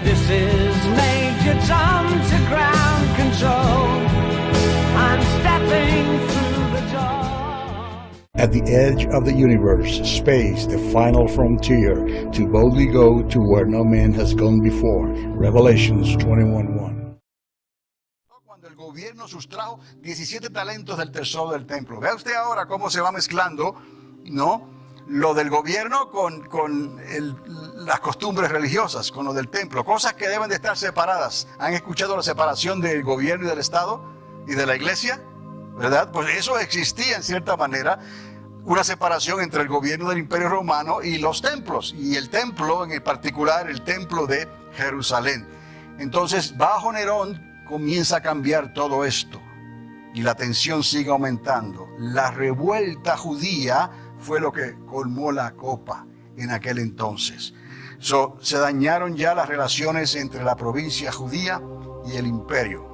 This is Major Tom to ground control. I'm stepping through the door. At the edge of the universe, space, the final frontier, to boldly go to where no man has gone before. Revelations 21:1. Cuando el gobierno sustrajo 17 talentos del tesoro del templo. Vea usted ahora cómo se va mezclando, ¿no?, lo del gobierno con las costumbres religiosas, con lo del templo. Cosas que deben de estar separadas. ¿Han escuchado la separación del gobierno y del Estado y de la iglesia? ¿Verdad? Pues eso existía en cierta manera. Una separación entre el gobierno del Imperio Romano y los templos. Y el templo, en particular, el templo de Jerusalén. Entonces, bajo Nerón comienza a cambiar todo esto. Y la tensión sigue aumentando. La revuelta judía fue lo que colmó la copa en aquel entonces. Se dañaron ya las relaciones entre la provincia judía y el imperio.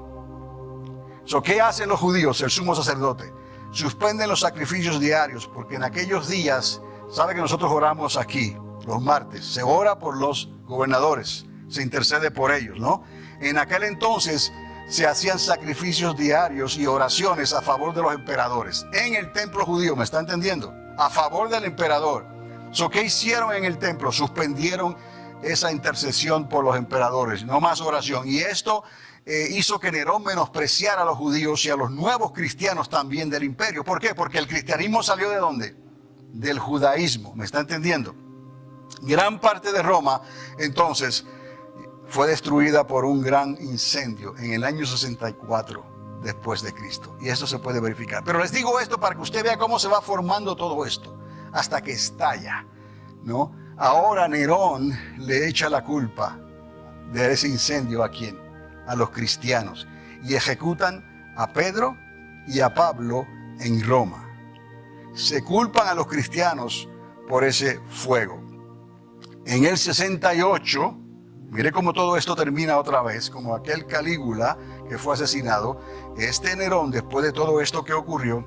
¿Qué hacen los judíos? El sumo sacerdote suspenden los sacrificios diarios, porque en aquellos días, sabe que nosotros oramos aquí los martes, se ora por los gobernadores, se intercede por ellos, ¿no? En aquel entonces se hacían sacrificios diarios y oraciones a favor de los emperadores en el templo judío, ¿me está entendiendo? A favor del emperador. ¿Qué hicieron en el templo? Suspendieron esa intercesión por los emperadores, no más oración. Y esto hizo que Nerón menospreciara a los judíos y a los nuevos cristianos también del imperio. ¿Por qué? Porque el cristianismo salió ¿de dónde? Del judaísmo, ¿me está entendiendo? Gran parte de Roma, entonces, fue destruida por un gran incendio en el año 64 después de Cristo. Y esto se puede verificar. Pero les digo esto para que usted vea cómo se va formando todo esto, hasta que estalla, ¿no? Ahora Nerón le echa la culpa de ese incendio ¿a quién? A los cristianos. Y ejecutan a Pedro y a Pablo en Roma. Se culpan a los cristianos por ese fuego. En el 68, mire cómo todo esto termina otra vez, como aquel Calígula que fue asesinado. Este Nerón, después de todo esto que ocurrió,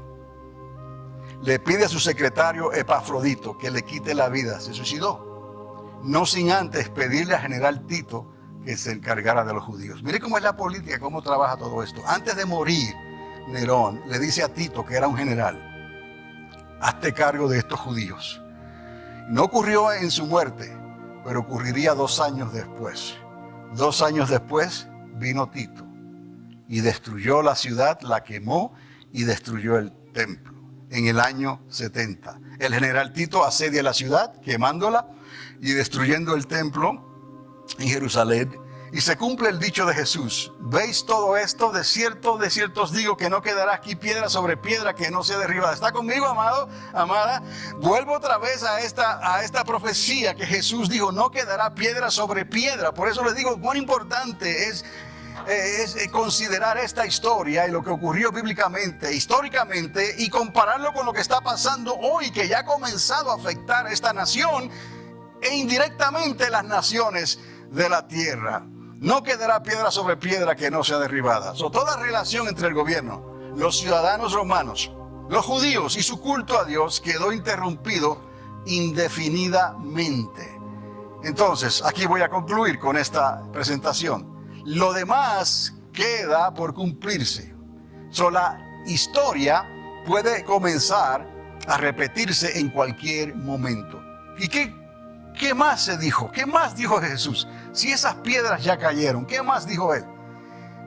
le pide a su secretario Epafrodito que le quite la vida. Se suicidó, no sin antes pedirle al general Tito que se encargara de los judíos. Mire cómo es la política, cómo trabaja todo esto. Antes de morir, Nerón le dice a Tito, que era un general: hazte cargo de estos judíos. No ocurrió en su muerte, pero ocurriría 2 años después. 2 años después vino Tito y destruyó la ciudad, la quemó y destruyó el templo en el año 70. El general Tito asedia la ciudad, quemándola y destruyendo el templo en Jerusalén. Y se cumple el dicho de Jesús: ¿veis todo esto? De cierto os digo que no quedará aquí piedra sobre piedra que no sea derribada. ¿Está conmigo, amado, amada? Vuelvo otra vez a esta profecía que Jesús dijo: no quedará piedra sobre piedra. Por eso les digo, cuán importante es considerar esta historia y lo que ocurrió bíblicamente, históricamente, y compararlo con lo que está pasando hoy, que ya ha comenzado a afectar a esta nación e indirectamente las naciones de la tierra. No quedará piedra sobre piedra que no sea derribada. Toda relación entre el gobierno, los ciudadanos romanos, los judíos y su culto a Dios quedó interrumpido indefinidamente. Entonces, aquí voy a concluir con esta presentación. Lo demás queda por cumplirse. La historia puede comenzar a repetirse en cualquier momento. ¿Y qué más se dijo? ¿Qué más dijo Jesús? Si esas piedras ya cayeron, ¿qué más dijo Él?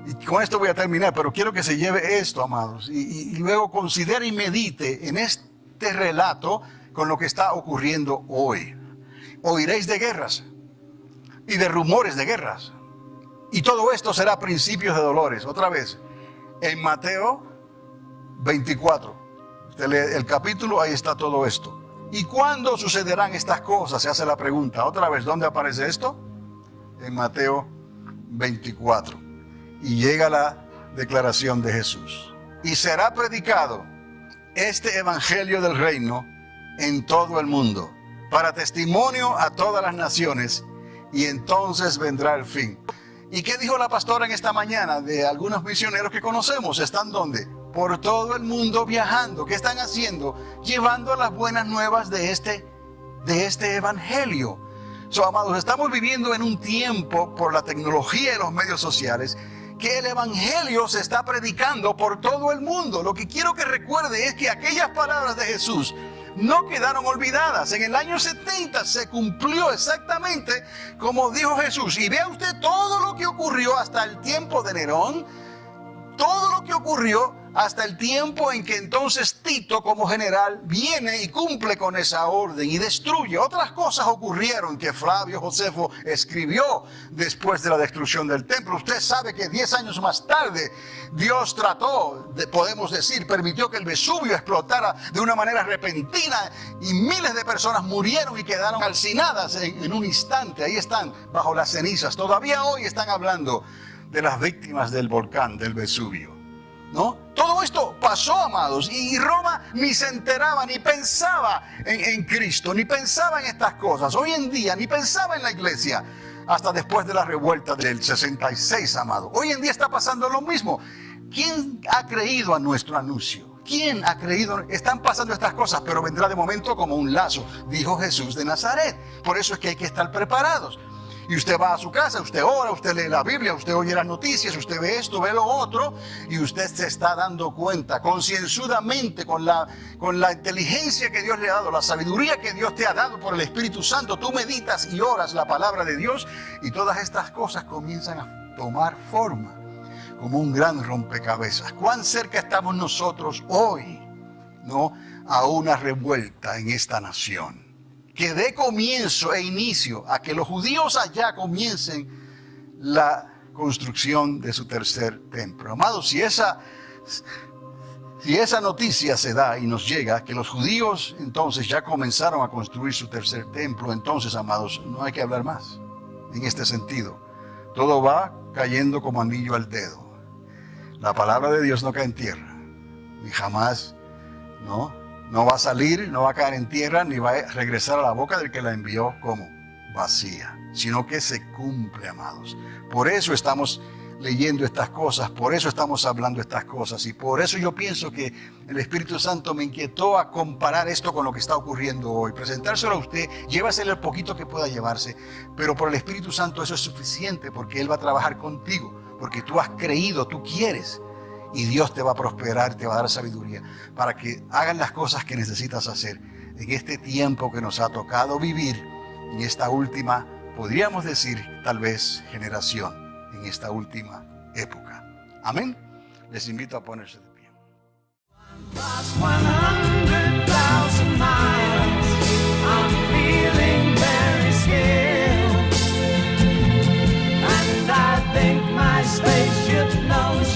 Y con esto voy a terminar, pero quiero que se lleve esto, amados, y luego considere y medite en este relato con lo que está ocurriendo hoy. Oiréis de guerras y de rumores de guerras. Y todo esto será principios de dolores. Otra vez, en Mateo 24, usted lee el capítulo, ahí está todo esto. ¿Y cuándo sucederán estas cosas? Se hace la pregunta. Otra vez, ¿dónde aparece esto? En Mateo 24. Y llega la declaración de Jesús. Y será predicado este evangelio del reino en todo el mundo, para testimonio a todas las naciones, y entonces vendrá el fin. ¿Y qué dijo la pastora en esta mañana de algunos misioneros que conocemos? ¿Están dónde? Por todo el mundo viajando. ¿Qué están haciendo? Llevando las buenas nuevas de este evangelio. So, amados, estamos viviendo en un tiempo por la tecnología y los medios sociales que el evangelio se está predicando por todo el mundo. Lo que quiero que recuerde es que aquellas palabras de Jesús no quedaron olvidadas. En el año 70 se cumplió exactamente como dijo Jesús. Y vea usted todo lo que ocurrió hasta el tiempo de Nerón, todo lo que ocurrió hasta el tiempo en que entonces Tito como general viene y cumple con esa orden y destruye. Otras cosas ocurrieron que Flavio Josefo escribió después de la destrucción del templo. Usted sabe que 10 años más tarde Dios trató, podemos decir, permitió que el Vesubio explotara de una manera repentina y miles de personas murieron y quedaron calcinadas en un instante. Ahí están bajo las cenizas. Todavía hoy están hablando de las víctimas del volcán del Vesubio, ¿no? Todo esto pasó, amados, y Roma ni se enteraba, ni pensaba en Cristo, ni pensaba en estas cosas. Hoy en día ni pensaba en la iglesia hasta después de la revuelta del 66, amado. Hoy en día está pasando lo mismo. ¿Quién ha creído a nuestro anuncio? ¿Quién ha creído? Están pasando estas cosas, pero vendrá de momento como un lazo, dijo Jesús de Nazaret. Por eso es que hay que estar preparados. Y usted va a su casa, usted ora, usted lee la Biblia, usted oye las noticias, usted ve esto, ve lo otro, y usted se está dando cuenta concienzudamente con la inteligencia que Dios le ha dado, la sabiduría que Dios te ha dado por el Espíritu Santo. Tú meditas y oras la palabra de Dios y todas estas cosas comienzan a tomar forma como un gran rompecabezas. ¿Cuán cerca estamos nosotros hoy, no, a una revuelta en esta nación que dé comienzo e inicio a que los judíos allá comiencen la construcción de su tercer templo? Amados, si esa noticia se da y nos llega, que los judíos entonces ya comenzaron a construir su tercer templo, entonces, amados, no hay que hablar más en este sentido. Todo va cayendo como anillo al dedo. La palabra de Dios no cae en tierra, ni jamás, no va a salir, no va a caer en tierra, ni va a regresar a la boca del que la envió como vacía, sino que se cumple, amados. Por eso estamos leyendo estas cosas, por eso estamos hablando estas cosas, y por eso yo pienso que el Espíritu Santo me inquietó a comparar esto con lo que está ocurriendo hoy, presentárselo a usted, llévaselo el poquito que pueda llevarse, pero por el Espíritu Santo eso es suficiente, porque Él va a trabajar contigo, porque tú has creído, tú quieres, y Dios te va a prosperar, te va a dar sabiduría para que hagan las cosas que necesitas hacer en este tiempo que nos ha tocado vivir, en esta última, podríamos decir, tal vez, generación, en esta última época. Amén. Les invito a ponerse de pie. Past 100,000 miles, I'm feeling very scared, and I think my spaceship knows